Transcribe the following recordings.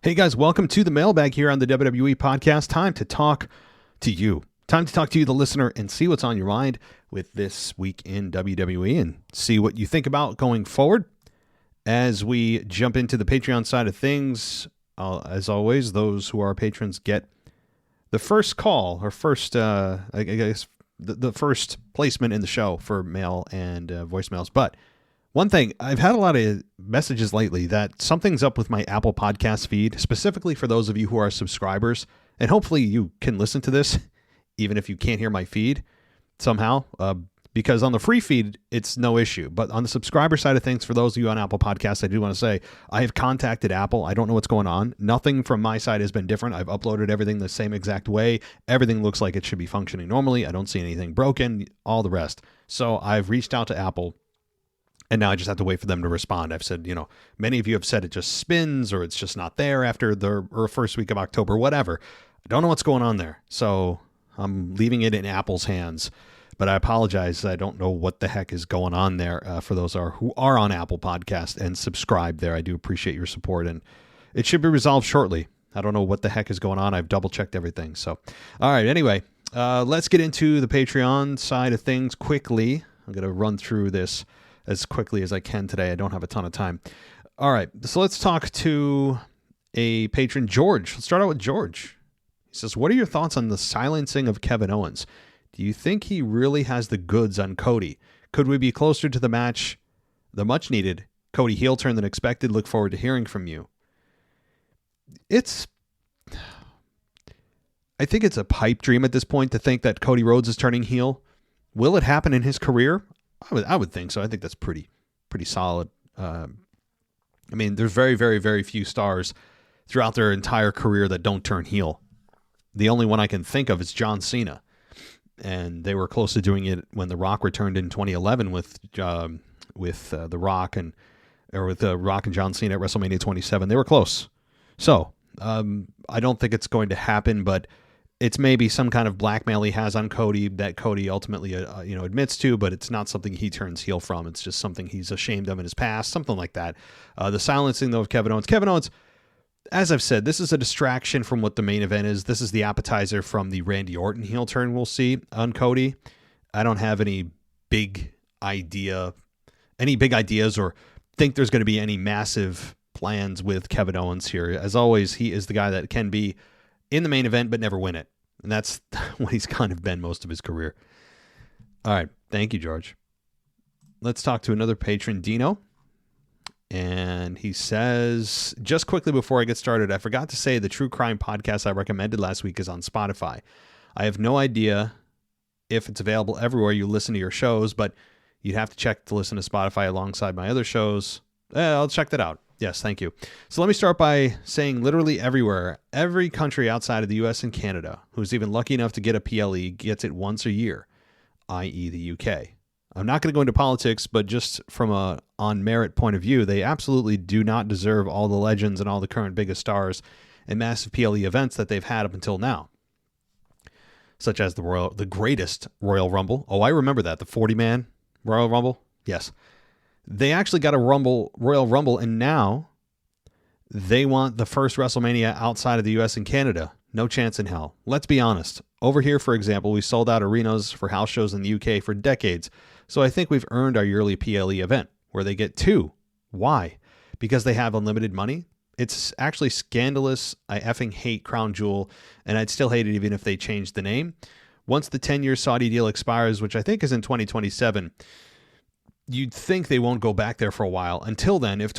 Hey guys, welcome to the Mailbag here on the WWE podcast. Time to talk to you. Time to talk to you, the listener, and see what's on your mind with this week in WWE and see what you think about going forward. As we jump into the Patreon side of things, as always, those who are patrons get the first call or first, the first placement in the show for mail and voicemails. But one thing, I've had a lot of messages lately that something's up with my Apple Podcast feed, specifically for those of you who are subscribers. And hopefully you can listen to this, even if you can't hear my feed somehow, because on the free feed, it's no issue. But on the subscriber side of things, for those of you on Apple Podcasts, I do want to say I have contacted Apple. I don't know what's going on. Nothing from my side has been different. I've uploaded everything the same exact way. Everything looks like it should be functioning normally. I don't see anything broken, all the rest. So I've reached out to Apple. And now I just have to wait for them to respond. I've said, many of you have said it just spins or it's just not there after the first week of October, whatever. I don't know what's going on there. So I'm leaving it in Apple's hands. But I apologize. I don't know what the heck is going on there for those who are on Apple Podcast and subscribe there. I do appreciate your support. And it should be resolved shortly. I don't know what the heck is going on. I've double checked everything. So, all right. Anyway, let's get into the Patreon side of things quickly. I'm going to run through this as quickly as I can today. I don't have a ton of time. All right, so let's talk to a patron, George. Let's start out with George. He says, what are your thoughts on the silencing of Kevin Owens? Do you think he really has the goods on Cody? Could we be closer to the match, the much needed Cody heel turn than expected? Look forward to hearing from you. I think it's a pipe dream at this point to think that Cody Rhodes is turning heel. Will it happen in his career? I would think so. I think that's pretty solid. There's very, very, very few stars throughout their entire career that don't turn heel. The only one I can think of is John Cena, and they were close to doing it when The Rock returned in 2011 with The Rock and John Cena at WrestleMania 27. They were close. So I don't think it's going to happen, but it's maybe some kind of blackmail he has on Cody that Cody ultimately, admits to, but it's not something he turns heel from. It's just something he's ashamed of in his past, something like that. The silencing, though, of Kevin Owens, as I've said, this is a distraction from what the main event is. This is the appetizer from the Randy Orton heel turn we'll see on Cody. I don't have any big ideas or think there's going to be any massive plans with Kevin Owens here. As always, he is the guy that can be in the main event, but never win it. And that's what he's kind of been most of his career. All right. Thank you, George. Let's talk to another patron, Dino. And he says, just quickly before I get started, I forgot to say the true crime podcast I recommended last week is on Spotify. I have no idea if it's available everywhere you listen to your shows, but you'd have to check to listen to Spotify alongside my other shows. I'll check that out. Yes, thank you. So let me start by saying literally everywhere, every country outside of the US and Canada who's even lucky enough to get a PLE gets it once a year, i.e. the UK. I'm not going to go into politics, but just from a on merit point of view, they absolutely do not deserve all the legends and all the current biggest stars and massive PLE events that they've had up until now, such as the greatest Royal Rumble. Oh, I remember that, the 40-man Royal Rumble. Yes. They actually got a Royal Rumble, and now they want the first WrestleMania outside of the US and Canada. No chance in hell. Let's be honest. Over here, for example, we sold out arenas for house shows in the UK for decades, so I think we've earned our yearly PLE event, where they get two. Why? Because they have unlimited money? It's actually scandalous. I effing hate Crown Jewel, and I'd still hate it even if they changed the name. Once the 10-year Saudi deal expires, which I think is in 2027, you'd think they won't go back there for a while. Until then, if it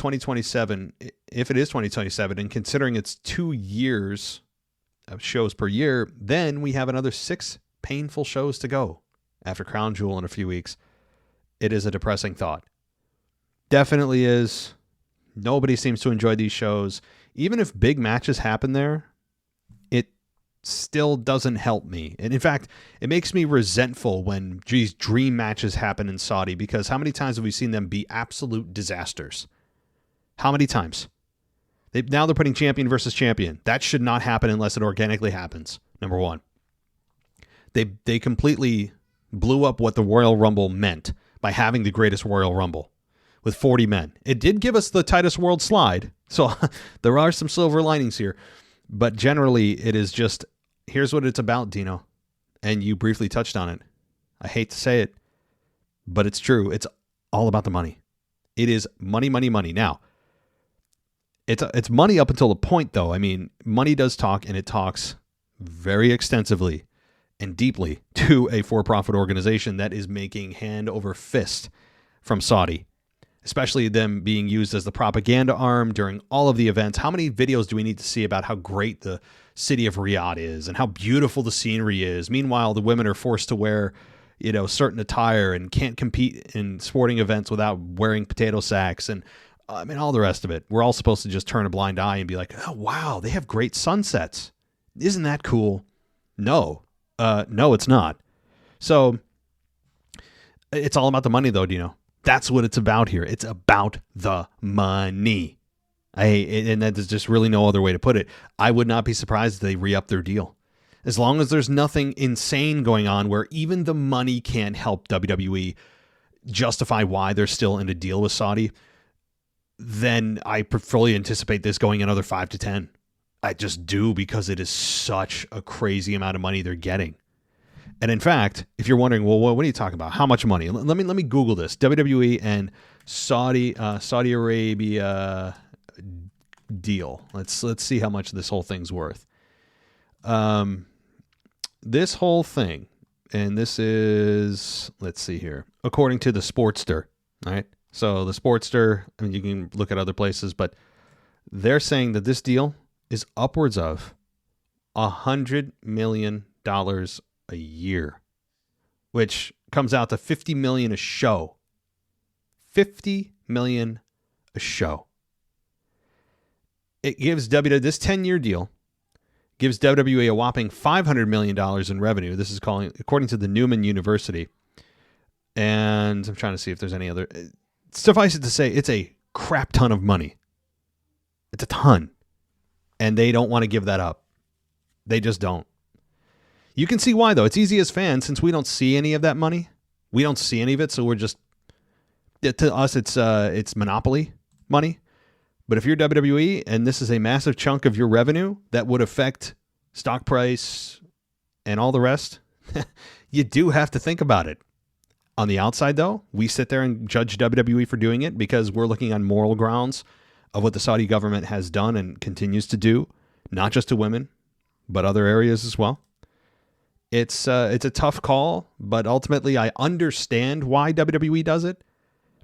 is 2027, and considering it's 2 years of shows per year, then we have another 6 painful shows to go after Crown Jewel in a few weeks. It is a depressing thought. Definitely is. Nobody seems to enjoy these shows. Even if big matches happen there, it still doesn't help me. And in fact, it makes me resentful when these dream matches happen in Saudi, because how many times have we seen them be absolute disasters? How many times? Now they're putting champion versus champion. That should not happen unless it organically happens, number one. They completely blew up what the Royal Rumble meant by having the greatest Royal Rumble. with 40 men. It did give us the Titus World slide, so there are some silver linings here. But generally, it is just, here's what it's about, Dino. And you briefly touched on it. I hate to say it, but it's true. It's all about the money. It is money, money, money. Now, it's money up until a point, though. I mean, money does talk, and it talks very extensively and deeply to a for-profit organization that is making hand over fist from Saudi, especially them being used as the propaganda arm during all of the events. How many videos do we need to see about how great the city of Riyadh is and how beautiful the scenery is? Meanwhile, the women are forced to wear, certain attire and can't compete in sporting events without wearing potato sacks and all the rest of it. We're all supposed to just turn a blind eye and be like, oh, wow, they have great sunsets. Isn't that cool? No, it's not. So it's all about the money, though, Dino. That's what it's about here. It's about the money. And there's just really no other way to put it. I would not be surprised if they re-up their deal. As long as there's nothing insane going on where even the money can't help WWE justify why they're still in a deal with Saudi, then I fully anticipate this going another 5 to 10. I just do, because it is such a crazy amount of money they're getting. And in fact, if you're wondering, well, what are you talking about? How much money? Let me Google this. WWE and Saudi Arabia deal. Let's see how much this whole thing's worth. This whole thing, and this is, let's see here, according to the Sportster. All right. So the Sportster, you can look at other places, but they're saying that this deal is upwards of $100 million a year, which comes out to $50 million a show. $50 million a show. It gives this 10-year deal gives WWE a whopping $500 million in revenue. This is according to the Newman University. And I'm trying to see if there's any other. Suffice it to say, it's a crap ton of money. It's a ton. And they don't want to give that up. They just don't. You can see why, though. It's easy as fans, since we don't see any of that money. We don't see any of it, so we're just, to us, it's monopoly money. But if you're WWE and this is a massive chunk of your revenue that would affect stock price and all the rest, you do have to think about it. On the outside, though, we sit there and judge WWE for doing it because we're looking on moral grounds of what the Saudi government has done and continues to do, not just to women, but other areas as well. It's a tough call, but ultimately I understand why WWE does it.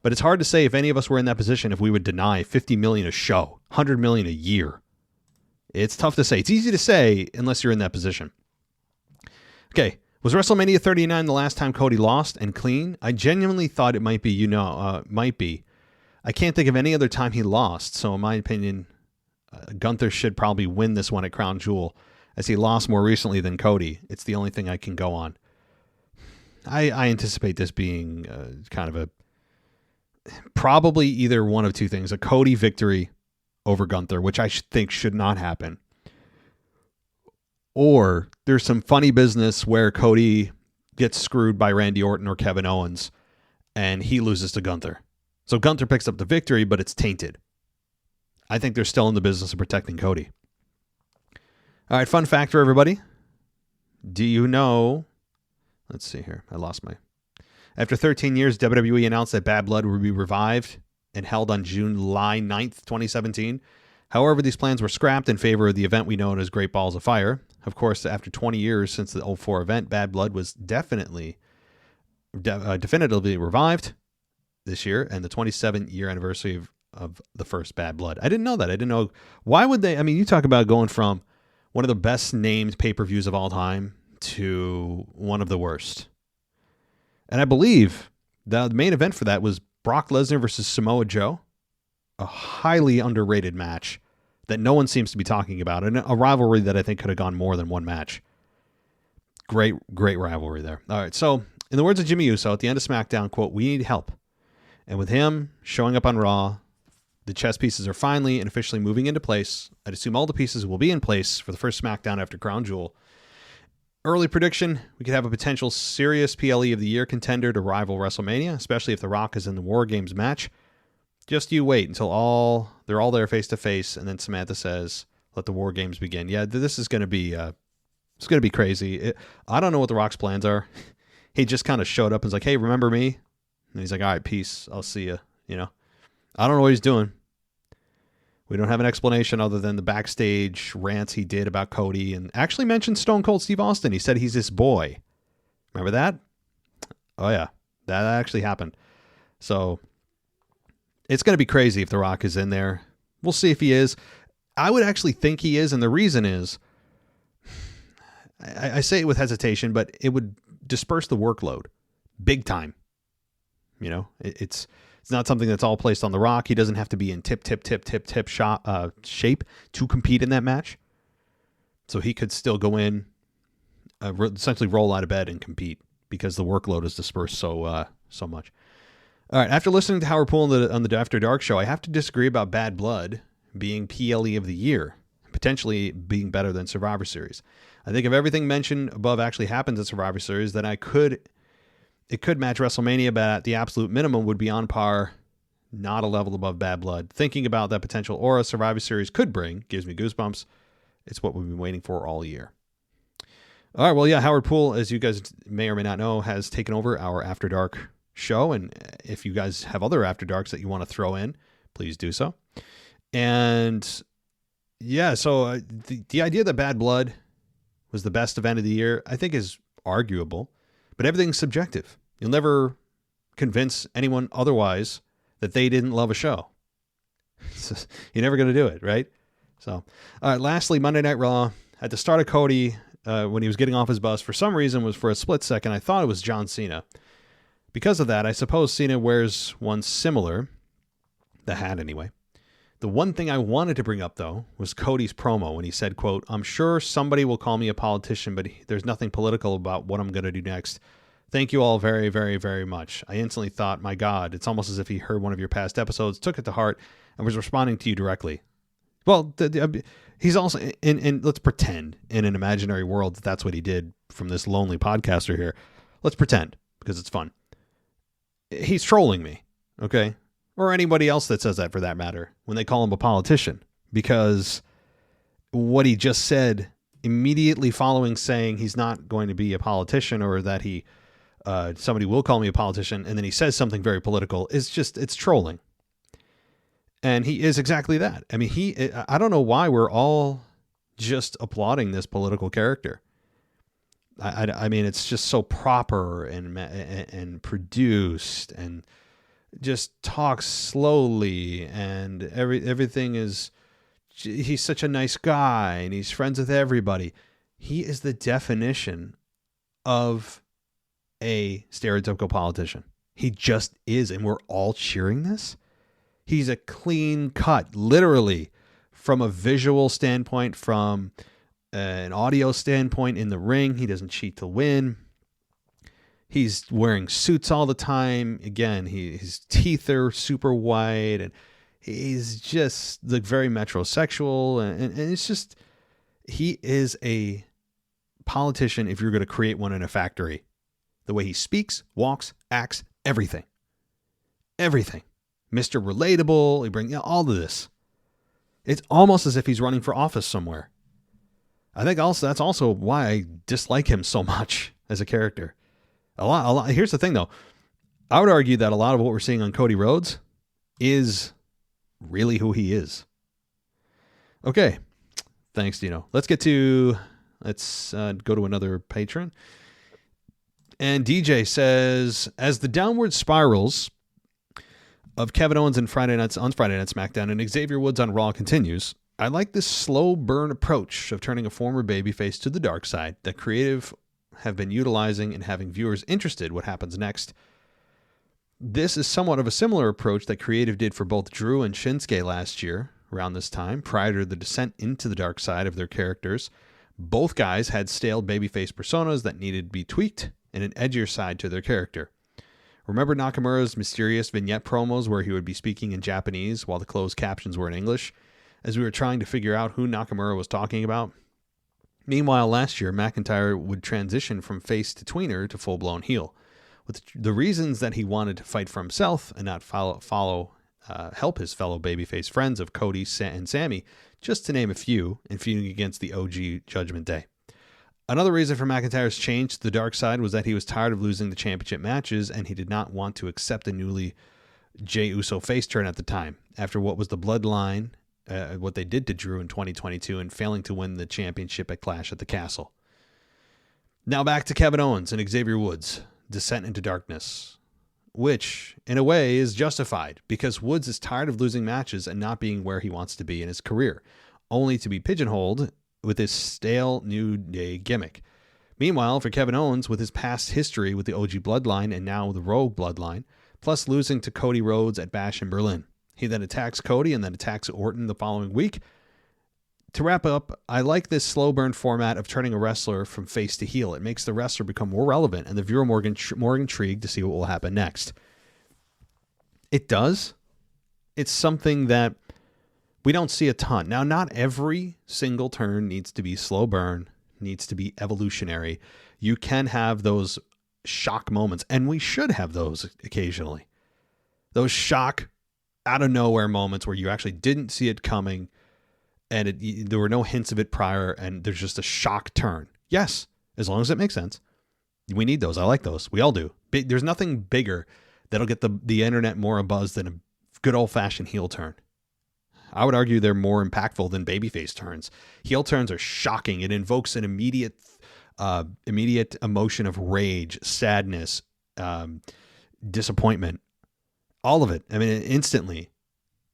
But it's hard to say if any of us were in that position if we would deny $50 million a show, $100 million a year. It's tough to say. It's easy to say unless you're in that position. Okay, was WrestleMania 39 the last time Cody lost and clean? I genuinely thought it might be. Might be. I can't think of any other time he lost. So in my opinion, Gunther should probably win this one at Crown Jewel, as he lost more recently than Cody. It's the only thing I can go on. I anticipate this being kind of probably either one of two things: a Cody victory over Gunther, which I think should not happen, or there's some funny business where Cody gets screwed by Randy Orton or Kevin Owens, and he loses to Gunther. So Gunther picks up the victory, but it's tainted. I think they're still in the business of protecting Cody. All right, fun fact for everybody. Do you know... Let's see here. I lost my... After 13 years, WWE announced that Bad Blood would be revived and held on July 9th, 2017. However, these plans were scrapped in favor of the event we know as Great Balls of Fire. Of course, after 20 years since the 2004 event, Bad Blood was definitively revived this year, and the 27th-year anniversary of the first Bad Blood. I didn't know that. I didn't know. Why would they? I mean, you talk about going from one of the best named pay-per-views of all time to one of the worst. And I believe the main event for that was Brock Lesnar versus Samoa Joe, a highly underrated match that no one seems to be talking about, and a rivalry that I think could have gone more than one match. Great rivalry there. All right, so in the words of Jimmy Uso at the end of SmackDown, quote, "We need help." And with him showing up on Raw, the chess pieces are finally and officially moving into place. I'd assume all the pieces will be in place for the first SmackDown after Crown Jewel. Early prediction, we could have a potential serious PLE of the Year contender to rival WrestleMania, especially if The Rock is in the War Games match. Just you wait until they're all there face to face, and then Samantha says, "Let the war games begin." Yeah, this is going to be it's going to be crazy. I don't know what The Rock's plans are. He just kind of showed up and was like, "Hey, remember me?" And he's like, "All right, peace. I'll see you." You know, I don't know what he's doing. We don't have an explanation other than the backstage rants he did about Cody, and actually mentioned Stone Cold Steve Austin. He said he's his boy. Remember that? Oh yeah, that actually happened. So it's going to be crazy if The Rock is in there. We'll see if he is. I would actually think he is, and the reason is, I say it with hesitation, but it would disperse the workload big time. You know, it's not something that's all placed on The Rock. He doesn't have to be in tip shape to compete in that match. So he could still go in, essentially roll out of bed and compete because the workload is dispersed so much. All right, after listening to Howard Poole on the After Dark show, I have to disagree about Bad Blood being PLE of the year, potentially being better than Survivor Series. I think if everything mentioned above actually happens at Survivor Series, then it could match WrestleMania, but at the absolute minimum would be on par, not a level above Bad Blood. Thinking about that potential aura Survivor Series could bring gives me goosebumps. It's what we've been waiting for all year. All right, well, yeah, Howard Poole, as you guys may or may not know, has taken over our After Dark show, and if you guys have other After Darks that you want to throw in, please do so. And yeah, so the idea that Bad Blood was the best event of the year, I think, is arguable, but everything's subjective. You'll never convince anyone otherwise that they didn't love a show. You're never going to do it, right? So, lastly, Monday Night Raw. At the start of Cody, when he was getting off his bus, for some reason, was for a split second, I thought it was John Cena. Because of that, I suppose Cena wears one similar, the hat anyway. The one thing I wanted to bring up, though, was Cody's promo when he said, quote, "I'm sure somebody will call me a politician, but there's nothing political about what I'm going to do next. Thank you all very, very, very much." I instantly thought, my God, it's almost as if he heard one of your past episodes, took it to heart, and was responding to you directly. Well, he's also, in let's pretend, in an imaginary world, that's what he did from this lonely podcaster here. Let's pretend, because it's fun. He's trolling me, okay? Or anybody else that says that, for that matter, when they call him a politician. Because what he just said immediately following saying he's not going to be a politician, or that somebody will call me a politician, and then he says something very political, it's trolling. And he is exactly that. I mean, I don't know why we're all just applauding this political character. I mean, it's just so proper and produced, and just talks slowly, and everything is. He's such a nice guy, and he's friends with everybody. He is the definition of a stereotypical politician. He just is, and we're all cheering this. He's a clean cut, literally, from a visual standpoint, from an audio standpoint in the ring. He doesn't cheat to win. He's wearing suits all the time. Again, his teeth are super white, and he's just very metrosexual. And it's just, he is a politician if you're going to create one in a factory. The way he speaks, walks, acts, everything. Everything. Mr. Relatable, he brings all of this. It's almost as if he's running for office somewhere. I think also that's also why I dislike him so much as a character. A lot. Here's the thing, though. I would argue that a lot of what we're seeing on Cody Rhodes is really who he is. Okay. Thanks, Dino. Let's go to another patron. And DJ says, as the downward spirals of Kevin Owens on Friday Night SmackDown and Xavier Woods on Raw continues, I like this slow burn approach of turning a former babyface to the dark side that creative have been utilizing and having viewers interested what happens next. This is somewhat of a similar approach that creative did for both Drew and Shinsuke last year around this time, prior to the descent into the dark side of their characters. Both guys had stale babyface personas that needed to be tweaked and an edgier side to their character. Remember Nakamura's mysterious vignette promos where he would be speaking in Japanese while the closed captions were in English, as we were trying to figure out who Nakamura was talking about? Meanwhile, last year, McIntyre would transition from face to tweener to full-blown heel, with the reasons that he wanted to fight for himself and not follow help his fellow babyface friends of Cody and Sammy, just to name a few, in feuding against the OG Judgment Day. Another reason for McIntyre's change to the dark side was that he was tired of losing the championship matches, and he did not want to accept a newly Jey Uso face turn at the time, after what was the bloodline, what they did to Drew in 2022, and failing to win the championship at Clash at the Castle. Now back to Kevin Owens and Xavier Woods' descent into darkness, which, in a way, is justified, because Woods is tired of losing matches and not being where he wants to be in his career, only to be pigeonholed with his stale New Day gimmick. Meanwhile, for Kevin Owens, with his past history with the OG Bloodline and now the Rogue Bloodline, plus losing to Cody Rhodes at Bash in Berlin, he then attacks Cody and then attacks Orton the following week. To wrap up, I like this slow burn format of turning a wrestler from face to heel. It makes the wrestler become more relevant and the viewer more intrigued to see what will happen next. It does. It's something that we don't see a ton. Now, not every single turn needs to be slow burn, needs to be evolutionary. You can have those shock moments, and we should have those occasionally. Those shock out of nowhere moments where you actually didn't see it coming, and there were no hints of it prior, and there's just a shock turn. Yes, as long as it makes sense. We need those. I like those. We all do. There's nothing bigger that'll get the internet more abuzz than a good old-fashioned heel turn. I would argue they're more impactful than babyface turns. Heel turns are shocking. It invokes an immediate emotion of rage, sadness, disappointment, all of it. I mean, instantly.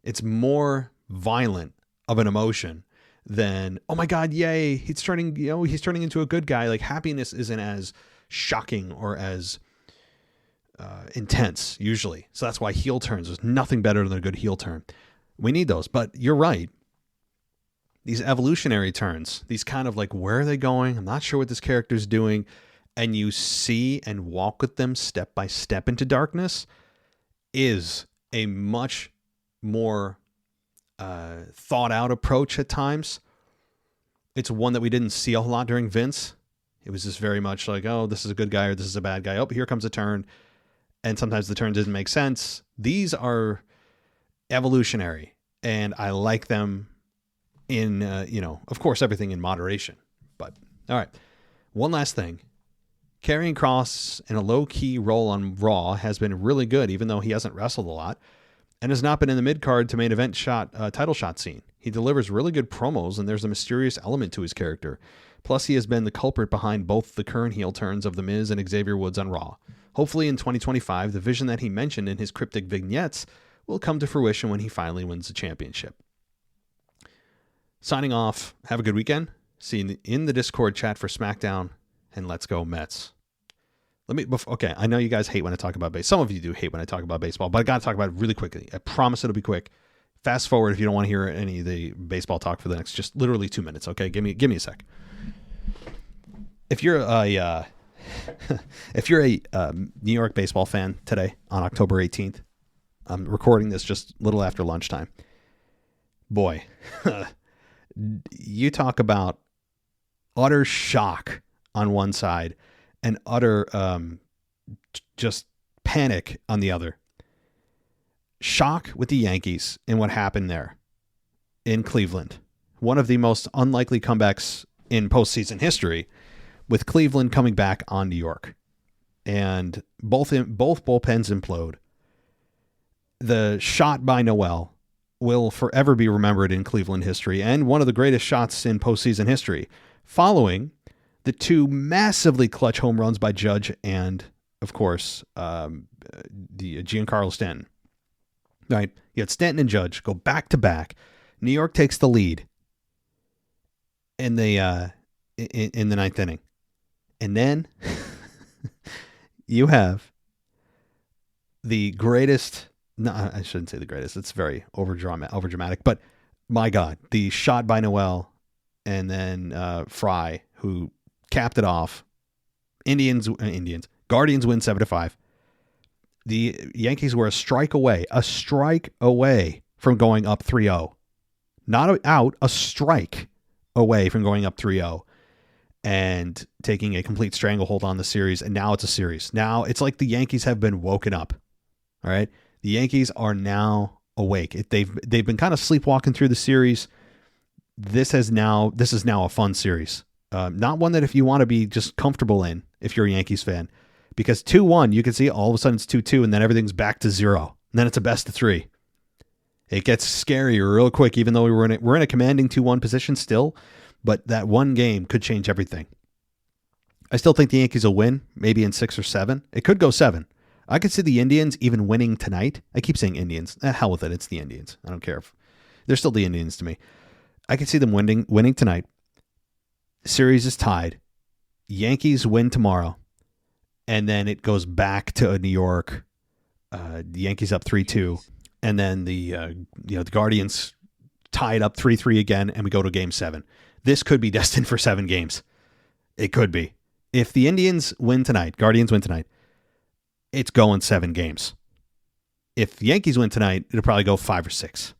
It's more violent of an emotion than, oh my God, yay, he's turning into a good guy. Like, happiness isn't as shocking or as intense usually. So that's why heel turns, there's nothing better than a good heel turn. We need those, but you're right. These evolutionary turns, these kind of like, where are they going? I'm not sure what this character's doing. And you see and walk with them step by step into darkness is a much more thought out approach at times. It's one that we didn't see a lot during Vince. It was just very much like, oh, this is a good guy or this is a bad guy. Oh, here comes a turn. And sometimes the turn didn't make sense. These are evolutionary, and I like them in, of course, everything in moderation. But, all right. One last thing. Karrion Kross in a low-key role on Raw has been really good, even though he hasn't wrestled a lot, and has not been in the mid-card to main event title shot scene. He delivers really good promos, and there's a mysterious element to his character. Plus, he has been the culprit behind both the current heel turns of The Miz and Xavier Woods on Raw. Hopefully, in 2025, the vision that he mentioned in his cryptic vignettes will come to fruition when he finally wins the championship. Signing off. Have a good weekend. See you in the Discord chat for SmackDown, and let's go Mets. Okay, I know you guys hate when I talk about baseball. Some of you do hate when I talk about baseball, but I got to talk about it really quickly. I promise it'll be quick. Fast forward if you don't want to hear any of the baseball talk for the next just literally 2 minutes. Okay, give me a sec. If you're a New York baseball fan today on October 18th, I'm recording this just a little after lunchtime. Boy, you talk about utter shock on one side and utter just panic on the other. Shock with the Yankees and what happened there in Cleveland. One of the most unlikely comebacks in postseason history, with Cleveland coming back on New York. And both bullpens implode. The shot by Noel will forever be remembered in Cleveland history, and one of the greatest shots in postseason history, following the two massively clutch home runs by Judge and, of course, the Giancarlo Stanton. Right? You had Stanton and Judge go back to back. New York takes the lead in the ninth inning, and then you have the greatest. No, I shouldn't say the greatest. It's very overdramatic. But my God, the shot by Noel, and then Fry, who capped it off. Guardians win 7-5. The Yankees were a strike away from going up 3-0. Not out, a strike away from going up 3-0 and taking a complete stranglehold on the series. And now it's a series. Now it's like the Yankees have been woken up. All right. The Yankees are now awake. They've been kind of sleepwalking through the series. This is now a fun series. Not one that if you want to be just comfortable in, if you're a Yankees fan, because 2-1, you can see all of a sudden it's 2-2 and then everything's back to 0. And then it's a best of 3. It gets scarier real quick, even though we're in a commanding 2-1 position still, but that one game could change everything. I still think the Yankees will win, maybe in 6 or 7. It could go 7. I could see the Indians even winning tonight. I keep saying Indians. Hell with it. It's the Indians. I don't care if they're still the Indians to me. I could see them winning tonight. Series is tied. Yankees win tomorrow. And then it goes back to New York. The Yankees up 3-2. And then the Guardians tied up 3-3 again, and we go to Game 7. This could be destined for 7 games. It could be. If the Guardians win tonight, it's going 7 games. If the Yankees win tonight, it'll probably go 5 or 6.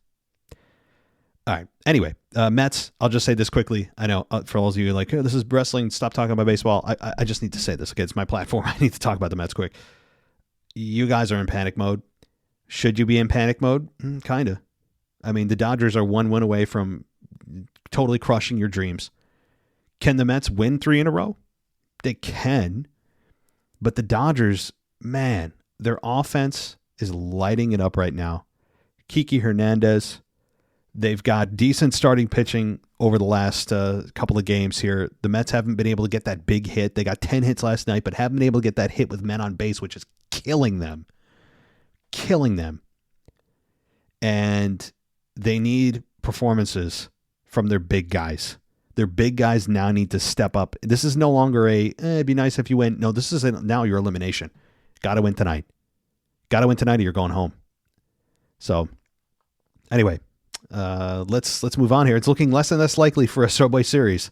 All right. Anyway, Mets, I'll just say this quickly. I know for all of you like, oh, this is wrestling, stop talking about baseball. I just need to say this. Okay, it's my platform. I need to talk about the Mets quick. You guys are in panic mode. Should you be in panic mode? Kind of. I mean, the Dodgers are 1 win away from totally crushing your dreams. Can the Mets win 3 in a row? They can. But the Dodgers, man, their offense is lighting it up right now. Kiki Hernandez, they've got decent starting pitching over the last couple of games here. The Mets haven't been able to get that big hit. They got 10 hits last night, but haven't been able to get that hit with men on base, which is killing them. And they need performances from their big guys. Their big guys now need to step up. This is no longer it'd be nice if you win. No, this is now your elimination. Got to win tonight. Or you're going home. So anyway, let's move on here. It's looking less and less likely for a Subway Series.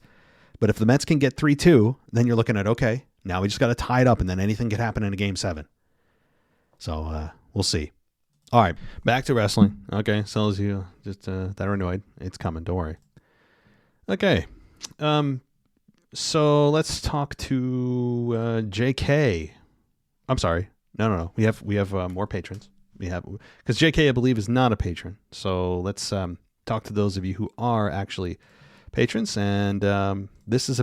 But if the Mets can get 3-2, then you're looking at, okay, now we just got to tie it up, and then anything could happen in a Game 7. So we'll see. All right, back to wrestling. Okay, so as you just that are annoyed, it's coming. Don't worry. Okay, so let's talk to JK. I'm sorry. No. We have more patrons. Because JK, I believe, is not a patron. So let's talk to those of you who are actually patrons. And this is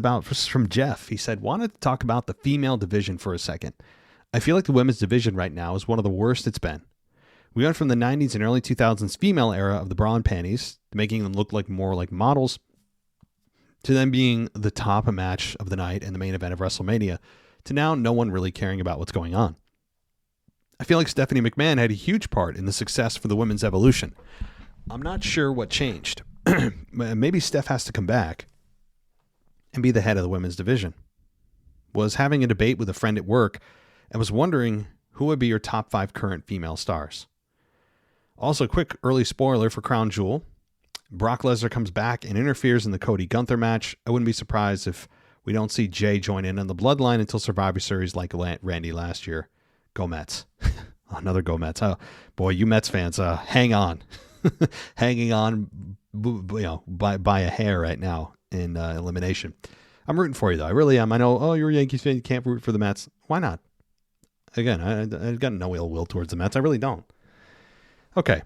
from Jeff. He said, wanted to talk about the female division for a second. I feel like the women's division right now is one of the worst it's been. We went from the 90s and early 2000s female era of the bra and panties, making them look more like models, to them being the top match of the night and the main event of WrestleMania, to now no one really caring about what's going on. I feel like Stephanie McMahon had a huge part in the success for the women's evolution. I'm not sure what changed. Maybe Steph has to come back and be the head of the women's division. Was having a debate with a friend at work and was wondering who would be your top 5 current female stars. Also, quick early spoiler for Crown Jewel. Brock Lesnar comes back and interferes in the Cody Gunther match. I wouldn't be surprised if we don't see Jay join in on the Bloodline until Survivor Series like Randy last year. Go Mets. Another Go Mets. Oh, boy, you Mets fans, hang on. Hanging on by a hair right now in elimination. I'm rooting for you, though. I really am. I know, you're a Yankees fan. You can't root for the Mets. Why not? Again, I've got no ill will towards the Mets. I really don't. Okay.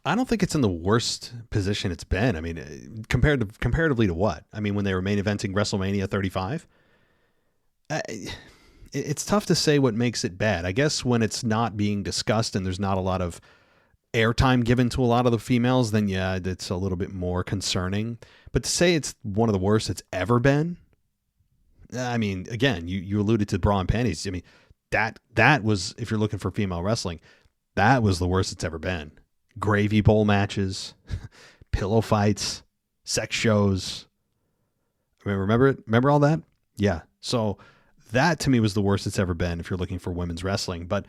I don't think it's in the worst position it's been. I mean, comparatively to what? I mean, when they were main eventing WrestleMania 35? It's tough to say what makes it bad. I guess when it's not being discussed and there's not a lot of airtime given to a lot of the females, then yeah, it's a little bit more concerning. But to say it's one of the worst it's ever been, I mean, again, you alluded to bra and panties. I mean, that was, if you're looking for female wrestling, that was the worst it's ever been. Gravy bowl matches, pillow fights, sex shows. I mean, remember it? Remember all that? Yeah. So that to me was the worst it's ever been if you're looking for women's wrestling. But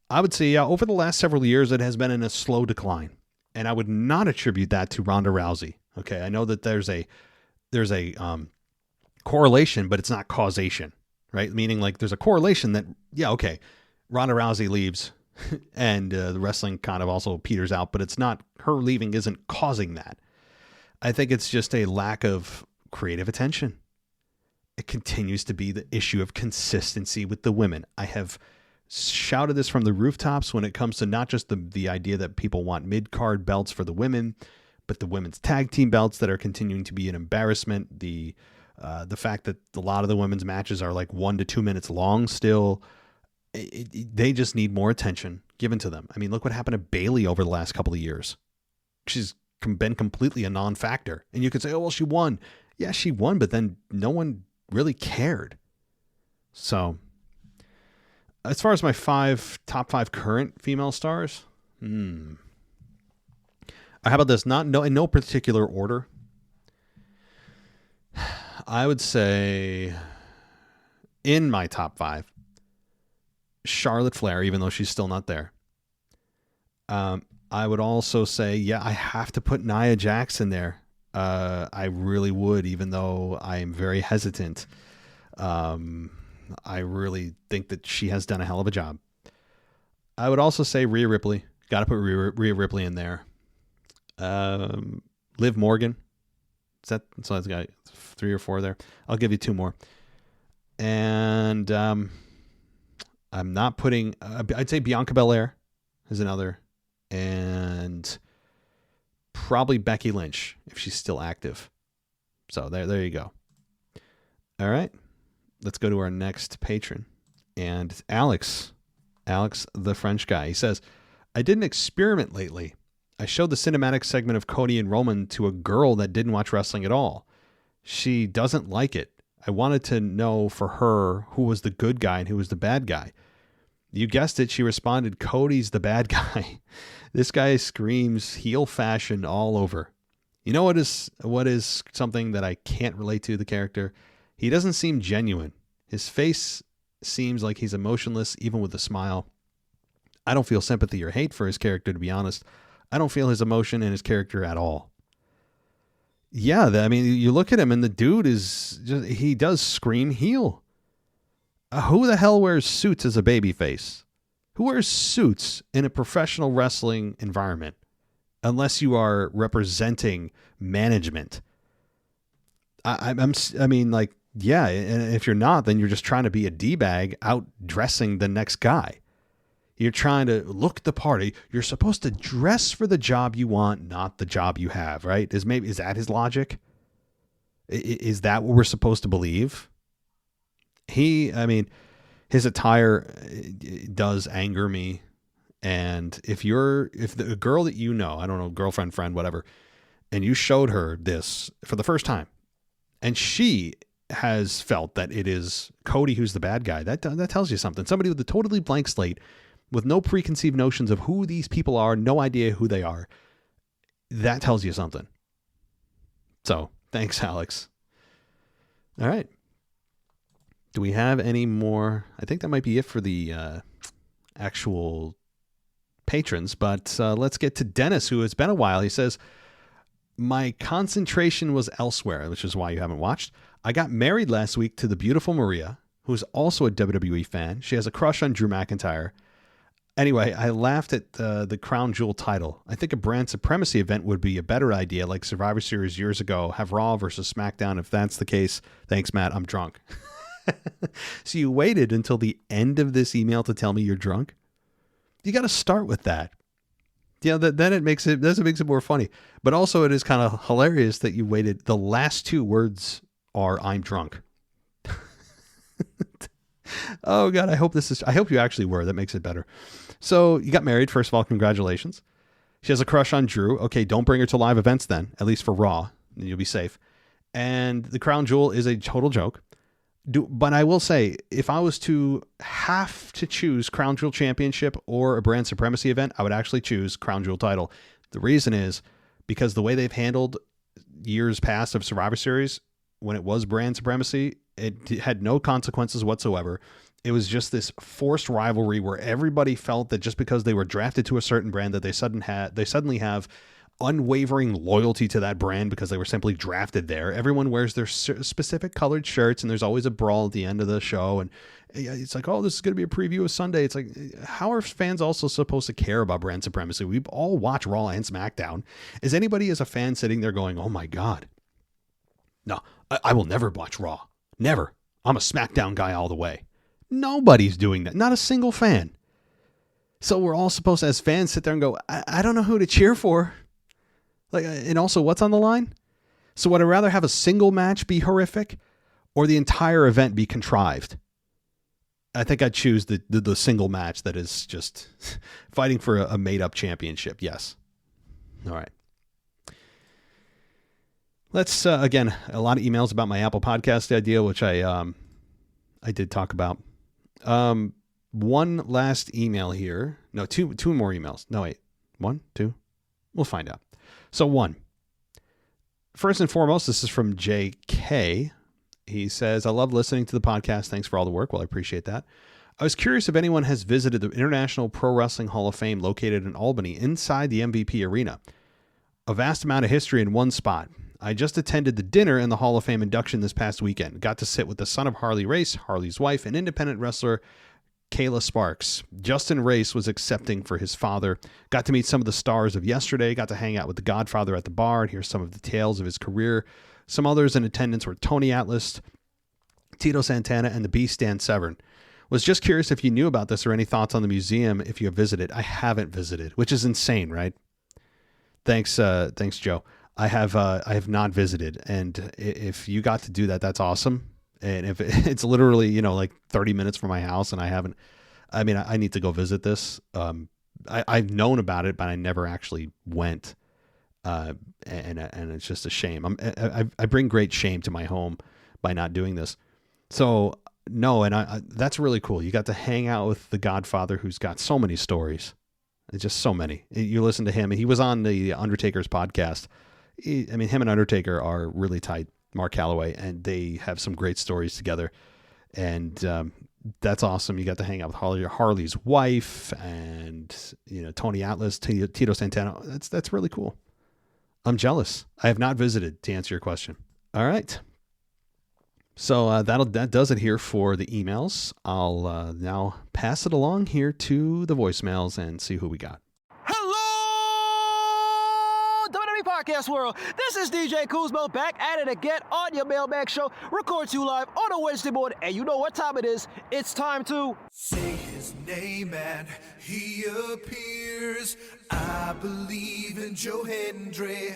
I would say over the last several years, it has been in a slow decline. And I would not attribute that to Ronda Rousey. Okay. I know that there's a correlation, but it's not causation, right? Meaning like there's a correlation that, yeah, okay, Ronda Rousey leaves and the wrestling kind of also peters out, but it's not, her leaving isn't causing that. I think it's just a lack of creative attention. It continues to be the issue of consistency with the women. I have shouted this from the rooftops when it comes to not just the idea that people want mid-card belts for the women, but the women's tag team belts that are continuing to be an embarrassment. The fact that a lot of the women's matches are like 1 to 2 minutes long still. They just need more attention given to them. I mean, look what happened to Bayley over the last couple of years. She's been completely a non-factor. And you could say, oh, well, she won. Yeah, she won, but then no one really cared. So, as far as my top five current female stars, how about this? In no particular order. I would say in my top five, Charlotte Flair, even though she's still not there. I would also say, I have to put Nia Jax in there. I really would, even though I am very hesitant. I really think that she has done a hell of a job. I would also say Rhea Ripley. Got to put Rhea Ripley in there. Liv Morgan. So that's got 3 or 4 there. I'll give you 2 more. And I'm not putting. I'd say Bianca Belair is another, and probably Becky Lynch if she's still active. So there you go. All right, let's go to our next patron, and Alex, the French guy. He says, "I did an experiment lately. I showed the cinematic segment of Cody and Roman to a girl that didn't watch wrestling at all. She doesn't like it. I wanted to know for her who was the good guy and who was the bad guy. You guessed it, she responded, Cody's the bad guy. This guy screams heel fashion all over. You know what is something that I can't relate to the character? He doesn't seem genuine. His face seems like he's emotionless, even with a smile. I don't feel sympathy or hate for his character, to be honest. I don't feel his emotion in his character at all." Yeah, I mean, you look at him and the dude he does scream heel. Who the hell wears suits as a babyface? Who wears suits in a professional wrestling environment? Unless you are representing management. And if you're not, then you're just trying to be a D-bag out dressing the next guy. You're trying to look the party. You're supposed to dress for the job you want, not the job you have, right? Is that his logic? Is that what we're supposed to believe? His attire does anger me. And if the girl that you know, I don't know, girlfriend, friend, whatever, and you showed her this for the first time, and she has felt that it is Cody who's the bad guy, that tells you something. Somebody with a totally blank slate, with no preconceived notions of who these people are, no idea who they are, that tells you something. So, thanks, Alex. All right. Do we have any more? I think that might be it for the actual patrons, but let's get to Dennis, who has been a while. He says, my concentration was elsewhere, which is why you haven't watched. I got married last week to the beautiful Maria, who's also a WWE fan. She has a crush on Drew McIntyre. Anyway, I laughed at the Crown Jewel title. I think a brand supremacy event would be a better idea, like Survivor Series years ago. Have Raw versus SmackDown. If that's the case, thanks, Matt. I'm drunk. So you waited until the end of this email to tell me you're drunk? You got to start with that. Then it makes it more funny. But also it is kind of hilarious that you waited. The last 2 words are "I'm drunk." Oh God, I hope you actually were. That makes it better. So you got married. First of all, congratulations. She has a crush on Drew. Okay, don't bring her to live events then, at least for Raw. Then you'll be safe. And the Crown Jewel is a total joke. But I will say, if I was to have to choose Crown Jewel Championship or a brand supremacy event, I would actually choose Crown Jewel title. The reason is because the way they've handled years past of Survivor Series, when it was brand supremacy, it had no consequences whatsoever. It was just this forced rivalry where everybody felt that just because they were drafted to a certain brand that they suddenly have unwavering loyalty to that brand because they were simply drafted there. Everyone wears their specific colored shirts, and there's always a brawl at the end of the show. And it's like, oh, this is going to be a preview of Sunday. It's like, how are fans also supposed to care about brand supremacy? We all watch Raw and SmackDown. Is anybody as a fan sitting there going, oh my God, no, I will never watch Raw. Never. I'm a SmackDown guy all the way. Nobody's doing that. Not a single fan. So we're all supposed to, as fans, sit there and go, I don't know who to cheer for. Like, and also, what's on the line? So would I rather have a single match be horrific or the entire event be contrived? I think I'd choose the single match that is just fighting for a made-up championship. Yes. All right. Let's, again, a lot of emails about my Apple Podcast idea, which I did talk about. One last email here. No, two more emails. No, wait. 1, 2. We'll find out. So 1. First and foremost, this is from JK. He says, I love listening to the podcast. Thanks for all the work. Well, I appreciate that. I was curious if anyone has visited the International Pro Wrestling Hall of Fame located in Albany inside the MVP arena. A vast amount of history in one spot. I just attended the dinner and the Hall of Fame induction this past weekend. Got to sit with the son of Harley Race, Harley's wife, and independent wrestler Kayla Sparks. Justin Race was accepting for his father. Got to meet some of the stars of yesterday. Got to hang out with the Godfather at the bar and hear some of the tales of his career. Some others in attendance were Tony Atlas, Tito Santana, and the Beast Dan Severn. Was just curious if you knew about this or any thoughts on the museum if you have visited. I haven't visited, which is insane, right? Thanks, Joe. I have not visited, and if you got to do that, that's awesome. And if it's literally, like 30 minutes from my house and I need to go visit this. I've known about it, but I never actually went. And it's just a shame. I bring great shame to my home by not doing this. So no, and that's really cool. You got to hang out with the Godfather, who's got so many stories. It's just so many. You listen to him. He was on the Undertaker's podcast. Him and Undertaker are really tight, Mark Calloway, and they have some great stories together. And that's awesome. You got to hang out with Harley's wife and, Tony Atlas, Tito Santana. That's really cool. I'm jealous. I have not visited, to answer your question. All right. So that does it here for the emails. I'll now pass it along here to the voicemails and see who we got. Podcast world. This is DJ Kuzmo back at it again on your Mailbag show. Record you live on a Wednesday morning, and you know what time it is. It's time to say his name and he appears. I believe in Joe Hendry.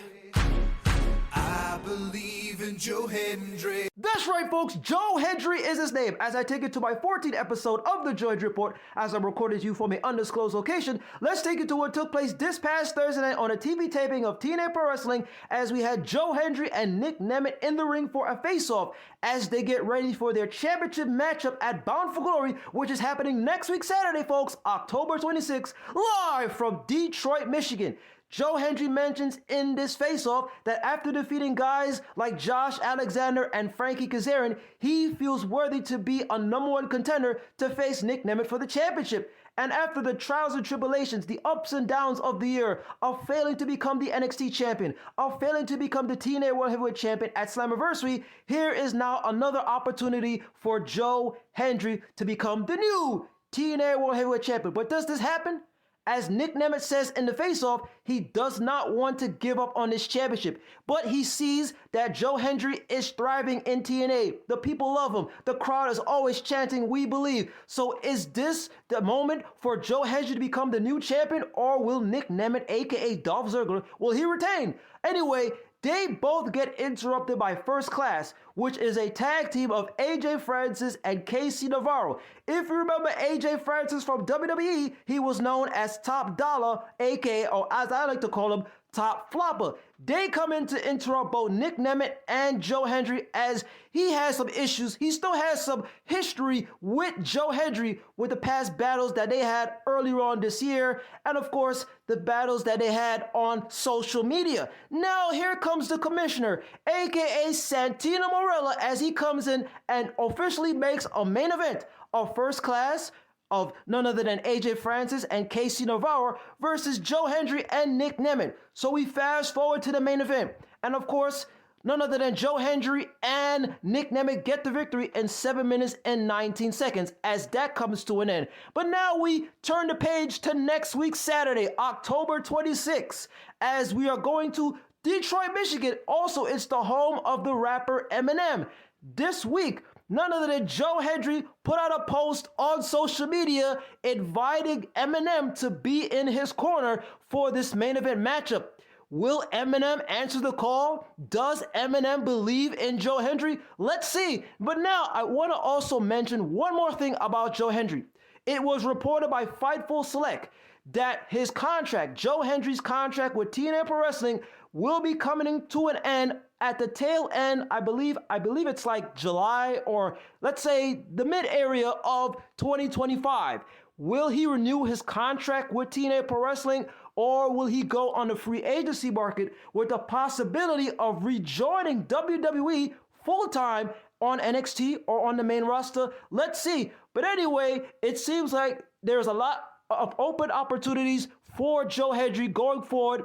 I believe in Joe Hendry. That's right, folks. Joe Hendry is his name. As I take you to my 14th episode of the Joe Hendry Report, as I'm recording you from an undisclosed location, let's take you to what took place this past Thursday night on a TV taping of TNA Pro Wrestling, as we had Joe Hendry and Nick Nemeth in the ring for a face-off as they get ready for their championship matchup at Bound for Glory, which is happening next week Saturday, folks, October 26th, live from Detroit, Michigan. Joe Hendry mentions in this face-off that after defeating guys like Josh Alexander and Frankie Kazarian, he feels worthy to be a number one contender to face Nick Nemeth for the championship. And after the trials and tribulations, the ups and downs of the year of failing to become the NXT champion, of failing to become the TNA World Heavyweight champion at Slammiversary, here is now another opportunity for Joe Hendry to become the new TNA World Heavyweight champion. But does this happen? As Nick Nemeth says in the face-off, he does not want to give up on this championship, but he sees that Joe Hendry is thriving in TNA. The people love him. The crowd is always chanting, "We believe." So is this the moment for Joe Hendry to become the new champion, or will Nick Nemeth, aka Dolph Ziggler, will he retain? Anyway, they both get interrupted by First Class, which is a tag team of AJ Francis and KC Navarro. If you remember AJ Francis from WWE, he was known as Top Dollar, aka, or as I like to call him, Top Flopper. They come in to interrupt both Nick Nemeth and Joe Hendry, as he has some issues. He still has some history with Joe Hendry with the past battles that they had earlier on this year, and of course, the battles that they had on social media. Now here comes the commissioner, aka Santino Marella, as he comes in and officially makes a main event of First Class of none other than AJ Francis and KC Navarro versus Joe Hendry and Nick Nemeth. So we fast forward to the main event. And of course, none other than Joe Hendry and Nick Nemeth get the victory in 7 minutes and 19 seconds as that comes to an end. But now we turn the page to next week, Saturday, October 26th, as we are going to Detroit, Michigan. Also, it's the home of the rapper Eminem. This week, none other than Joe Hendry put out a post on social media inviting Eminem to be in his corner for this main event matchup. Will Eminem answer the call? Does Eminem believe in Joe Hendry? Let's see. But now I want to also mention one more thing about Joe Hendry. It was reported by Fightful Select that his contract, Joe Hendry's contract with TNA Pro Wrestling, will be coming to an end at the tail end. I believe it's like July, or let's say the mid area of 2025. Will he renew his contract with TNA Pro Wrestling, or will he go on the free agency market with the possibility of rejoining WWE full-time on NXT or on the main roster? Let's see. But anyway, it seems like there's a lot of open opportunities for Joe Hendry going forward,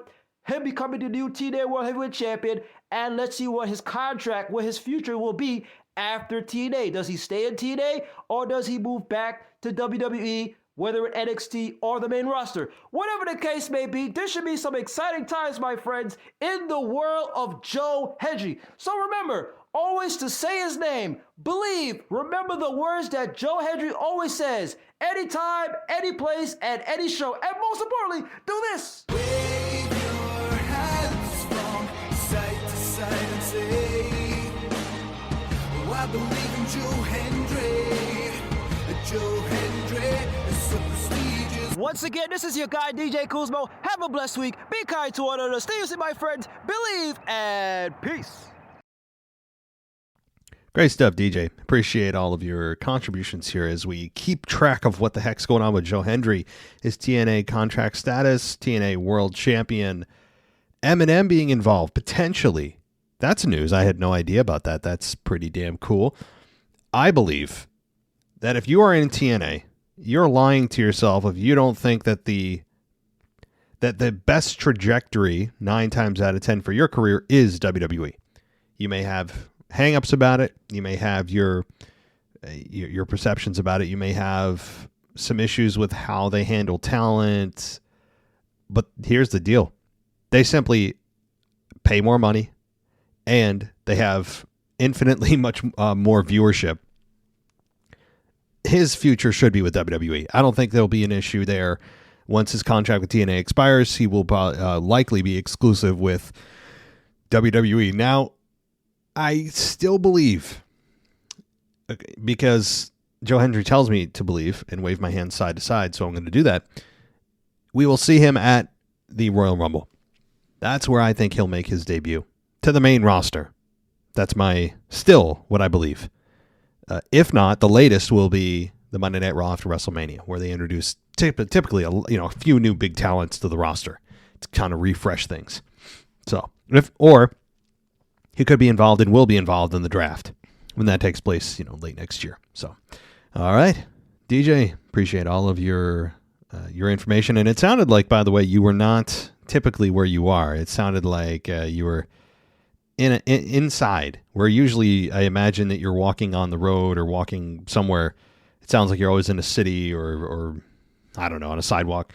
him becoming the new TNA World Heavyweight Champion, and let's see what his contract, what his future will be after TNA. Does he stay in TNA, or does he move back to WWE, whether at NXT or the main roster? Whatever the case may be, there should be some exciting times, my friends, in the world of Joe Hendry. So remember, always to say his name, believe, remember the words that Joe Hendry always says, anytime, any place, and any show. And most importantly, do this. Wave your hands from side to side and say, oh, I believe in Joe Hendry. Joe Hendry is so prestigious. Once again, this is your guy, DJ Kuzmo. Have a blessed week. Be kind to one another. Stay safe, my friends. Believe, and peace. Great stuff, DJ. Appreciate all of your contributions here as we keep track of what the heck's going on with Joe Hendry, his TNA contract status, TNA World Champion, Eminem being involved, potentially. That's news. I had no idea about that. That's pretty damn cool. I believe that if you are in TNA, you're lying to yourself if you don't think that the best trajectory 9 times out of 10 for your career is WWE. You may have hang-ups about it. You may have your perceptions about it. You may have some issues with how they handle talent. But here's the deal. They simply pay more money, and they have infinitely much more viewership. His future should be with WWE. I don't think there'll be an issue there. Once his contract with TNA expires, he will likely be exclusive with WWE. Now, I still believe, because Joe Hendry tells me to believe and wave my hands side to side, so I'm going to do that, we will see him at the Royal Rumble. That's where I think he'll make his debut to the main roster. That's still what I believe. If not, the latest will be the Monday Night Raw after WrestleMania, where they introduce typically a few new big talents to the roster to kind of refresh things. So, or he could be involved and will be involved in the draft when that takes place, late next year. So, all right, DJ, appreciate all of your information. And it sounded like, by the way, you were not typically where you are. It sounded like you were inside, where usually I imagine that you're walking on the road or walking somewhere. It sounds like you're always in a city or I don't know, on a sidewalk.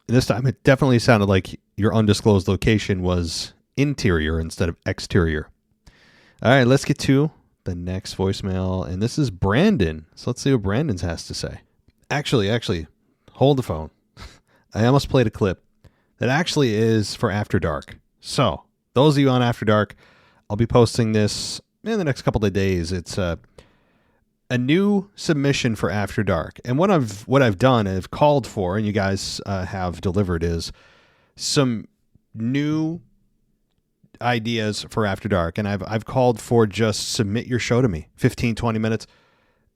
This time it definitely sounded like your undisclosed location was interior instead of exterior. All right, let's get to the next voicemail, and this is Brandon. So let's see what Brandon has to say. Actually, hold the phone. I almost played a clip that actually is for After Dark. So those of you on After Dark, I'll be posting this in the next couple of days. It's a new submission for After Dark. And what I've done, I've called for, and you guys have delivered, is some new ideas for After Dark. And I've called for just submit your show to me, 15, 20 minutes.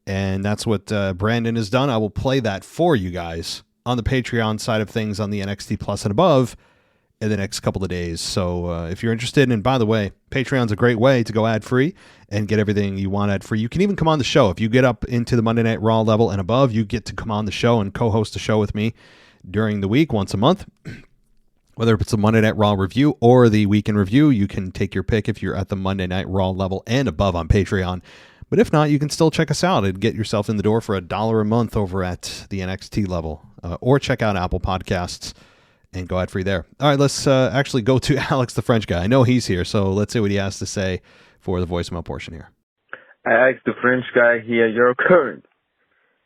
And that's what Brandon has done. I will play that for you guys on the Patreon side of things on the NXT Plus and above in the next couple of days. So if you're interested, and by the way, Patreon's a great way to go ad-free and get everything you want ad-free. You can even come on the show. If you get up into the Monday Night Raw level and above, you get to come on the show and co-host the show with me during the week once a month. Whether it's a Monday Night Raw review or the Week in Review, you can take your pick if you're at the Monday Night Raw level and above on Patreon. But if not, you can still check us out and get yourself in the door for $1 a month over at the NXT level. Or check out Apple Podcasts and go ad free there. All right, let's actually go to Alex, the French guy. I know he's here, so let's see what he has to say for the voicemail portion here. I asked the French guy here, your current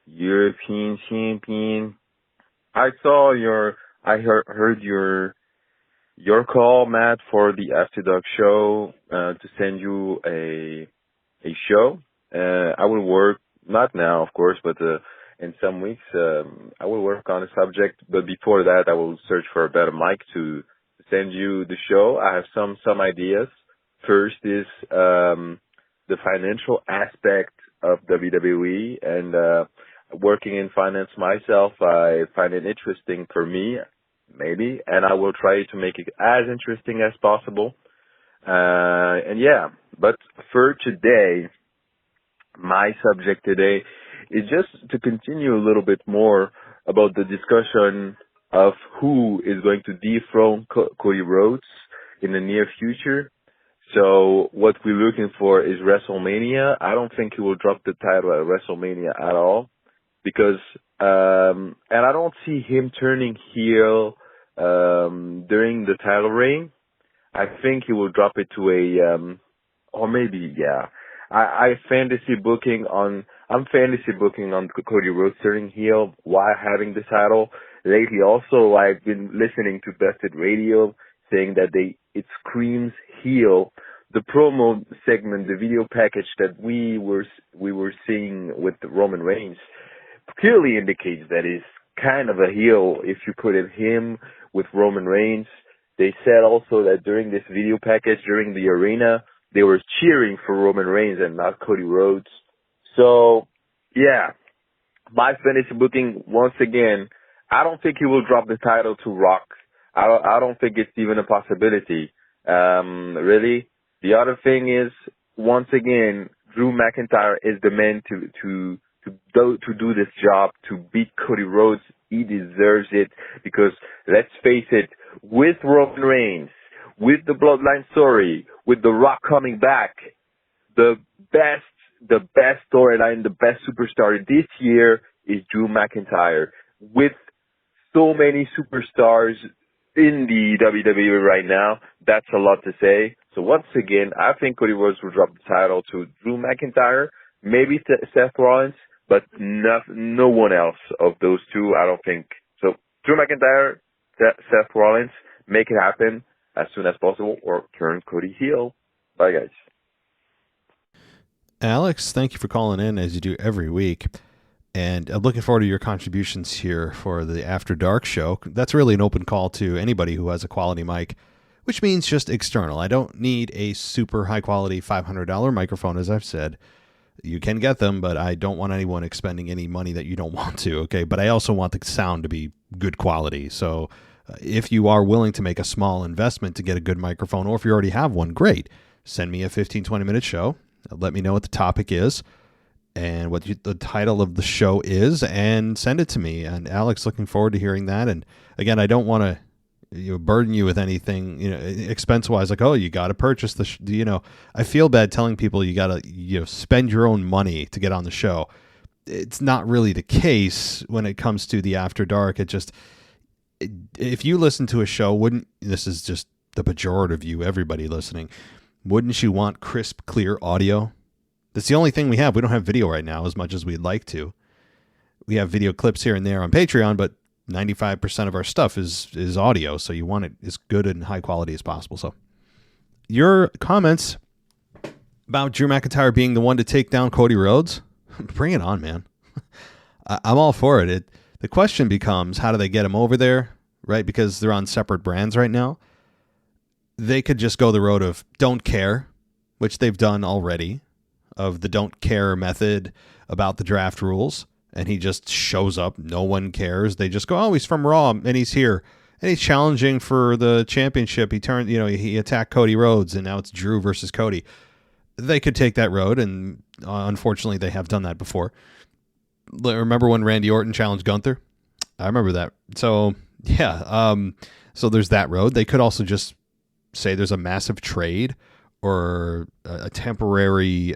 European champion. I heard your call, Matt, for the After Dark show, to send you a show. I will work, not now, of course, but in some weeks, I will work on a subject. But before that, I will search for a better mic to send you the show. I have some ideas. First is the financial aspect of WWE, and working in finance myself, I find it interesting for me, maybe, and I will try to make it as interesting as possible. And yeah, but for today, my subject today is just to continue a little bit more about the discussion of who is going to dethrone Cody Rhodes in the near future. So what we're looking for is WrestleMania. I don't think he will drop the title at WrestleMania at all, because and I don't see him turning heel during the title reign. I think he will drop it to a or maybe, yeah. I'm fantasy booking on Cody Rhodes turning heel while having the title. Lately also, I've been listening to Busted Radio saying that it screams heel. The promo segment, the video package that we were seeing with Roman Reigns clearly indicates that he's kind of a heel if you put in him with Roman Reigns. They said also that during this video package, during the arena, they were cheering for Roman Reigns and not Cody Rhodes. So, yeah, my fantasy booking, once again, I don't think he will drop the title to Rock. I don't think it's even a possibility, really. The other thing is, once again, Drew McIntyre is the man to do this job, to beat Cody Rhodes. He deserves it, because let's face it, with Roman Reigns, with the Bloodline story, with The Rock coming back, the best storyline, the best superstar this year is Drew McIntyre. With so many superstars in the WWE right now, that's a lot to say. So once again, I think Cody Rhodes will drop the title to Drew McIntyre, maybe Seth Rollins, but no one else of those two, I don't think. So Drew McIntyre, Seth Rollins, make it happen as soon as possible, or turn Cody heel. Bye, guys. Alex, thank you for calling in, as you do every week. And I'm looking forward to your contributions here for the After Dark show. That's really an open call to anybody who has a quality mic, which means just external. I don't need a super high-quality $500 microphone, as I've said. You can get them, but I don't want anyone expending any money that you don't want to, okay? But I also want the sound to be good quality. So if you are willing to make a small investment to get a good microphone, or if you already have one, great. Send me a 15, 20-minute show. Let me know what the topic is and what the title of the show is, and send it to me. And Alex, looking forward to hearing that. And again, I don't want to burden you with anything, expense-wise, like, oh, you got to purchase I feel bad telling people you got to, spend your own money to get on the show. It's not really the case when it comes to the After Dark. If you listen to a show, this is just the pejorative you, everybody listening, wouldn't you want crisp, clear audio? That's the only thing we have. We don't have video right now as much as we'd like to. We have video clips here and there on Patreon, but 95% of our stuff is audio, so you want it as good and high quality as possible. So your comments about Drew McIntyre being the one to take down Cody Rhodes, bring it on, man. I'm all for it. The question becomes, how do they get him over there, right? Because they're on separate brands right now. They could just go the road of don't care, which they've done already, of the don't care method about the draft rules, and he just shows up. No one cares. They just go, oh, he's from Raw, and he's here, and he's challenging for the championship. He attacked Cody Rhodes, and now it's Drew versus Cody. They could take that road, and unfortunately, they have done that before. Remember when Randy Orton challenged Gunther? I remember that. So, yeah. So there's that road. They could also just say there's a massive trade or a temporary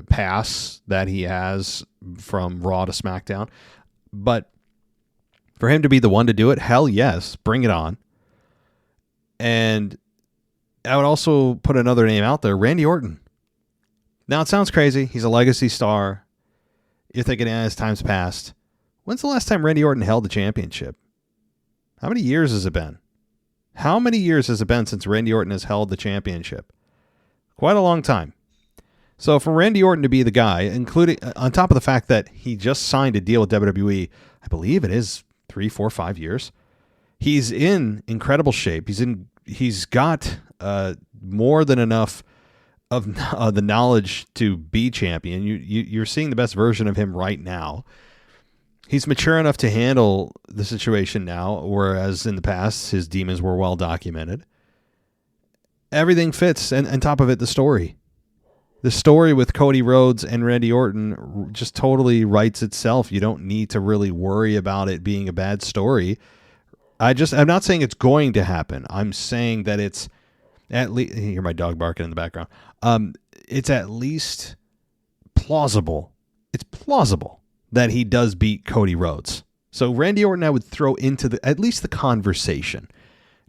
pass that he has from Raw to SmackDown. But for him to be the one to do it, hell yes, bring it on. And I would also put another name out there, Randy Orton. Now, it sounds crazy. He's a legacy star. You're thinking, his time's passed. When's the last time Randy Orton held the championship? How many years has it been? How many years has it been since Randy Orton has held the championship? Quite a long time. So for Randy Orton to be the guy, including on top of the fact that he just signed a deal with WWE, I believe it is 3, 4, 5 years. He's in incredible shape. He's got more than enough of the knowledge to be champion. You're seeing the best version of him right now. He's mature enough to handle the situation now, whereas in the past his demons were well documented. Everything fits, and on top of it, the story. The story with Cody Rhodes and Randy Orton just totally writes itself. You don't need to really worry about it being a bad story. I'm not saying it's going to happen. I'm saying that it's at least, you hear my dog barking in the background. It's at least plausible. It's plausible that he does beat Cody Rhodes. So Randy Orton, I would throw into at least the conversation.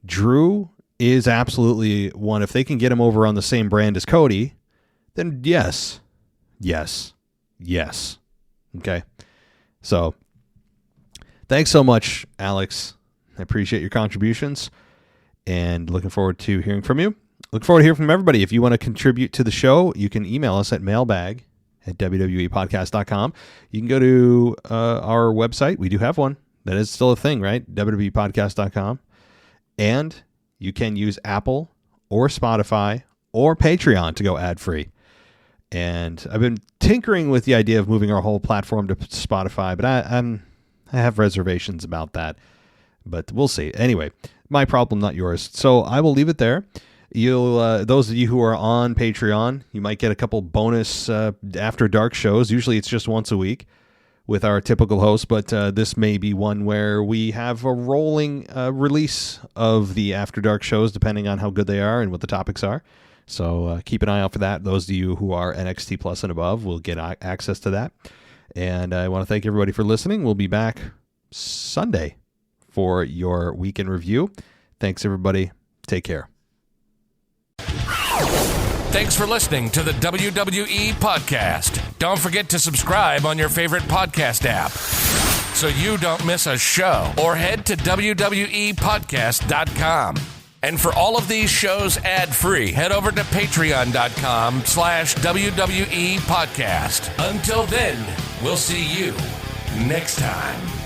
Drew is absolutely one. If they can get him over on the same brand as Cody, then yes. Okay. So thanks so much, Alex. I appreciate your contributions and looking forward to hearing from you. Look forward to hearing from everybody. If you want to contribute to the show, you can email us at mailbag@wwepodcast.com. You can go to our website. We do have one. That is still a thing, right? wwepodcast.com. And you can use Apple or Spotify or Patreon to go ad-free. And I've been tinkering with the idea of moving our whole platform to Spotify, but I have reservations about that. But we'll see. Anyway, my problem, not yours. So I will leave it there. Those of you who are on Patreon, you might get a couple bonus After Dark shows. Usually it's just once a week with our typical host, but this may be one where we have a rolling release of the After Dark shows, depending on how good they are and what the topics are. So keep an eye out for that. Those of you who are NXT Plus and above will get access to that. And I want to thank everybody for listening. We'll be back Sunday for your weekend review. Thanks, everybody. Take care. Thanks for listening to the WWE Podcast. Don't forget to subscribe on your favorite podcast app so you don't miss a show, or head to WWEpodcast.com. And for all of these shows ad-free, head over to patreon.com/WWE Podcast. Until then, we'll see you next time.